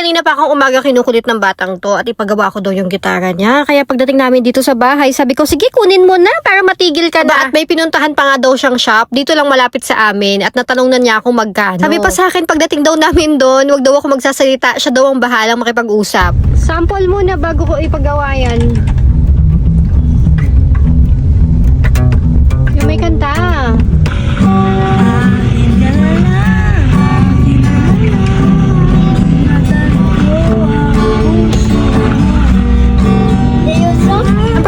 kanina pa akong umaga kinukulit ng batang to at ipagawa ko daw yung gitara niya. Kaya pagdating namin dito sa bahay, sabi ko, sige kunin mo na para matigil ka na. At may pinuntahan pa nga daw siyang shop dito lang malapit sa amin at natanong na niya kung magkano. Sabi pa sa akin pagdating daw namin doon, wag daw ako magsasalita, siya daw ang bahalang makipag-usap. Sample muna bago ko ipagawa yan. Yung may kanta.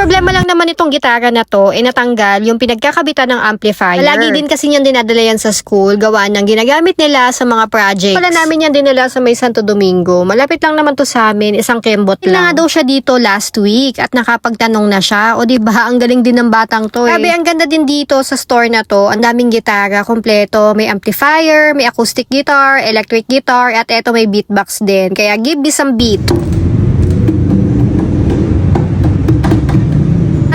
Problema lang naman itong gitara na to, natanggal yung pinagkakabitan ng amplifier. Lagi din kasi yan dinadala yan sa school, gawa ng ginagamit nila sa mga projects. Wala namin yan dinala sa may Santo Domingo. Malapit lang naman to sa amin, isang kembot lang. Nga daw siya dito last week at nakapagtanong na siya. O diba, ang galing din ng batang to Grabe, ang ganda din dito sa store na to. Ang daming gitara, kompleto. May amplifier, may acoustic guitar, electric guitar, at eto may beatbox din. Kaya give me some beat.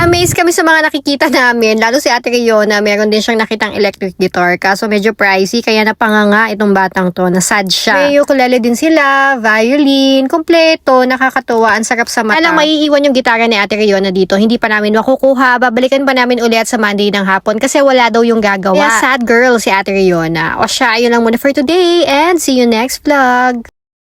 Amazed kami sa mga nakikita namin, lalo si Ate Riona, meron din siyang nakitang electric guitar, kaso medyo pricey, kaya napanganga itong batang to, nasad siya. May ukulele din sila, violin, kompleto, nakakatuwa, ang sarap sa mata. Alam, maiiwan yung gitara ni Ate Riona dito, hindi pa namin makukuha, babalikan pa namin ulit sa Monday ng hapon, kasi wala daw yung gagawa. Kaya sad girl si Ate Riona. O siya, ayun lang muna for today, and see you next vlog!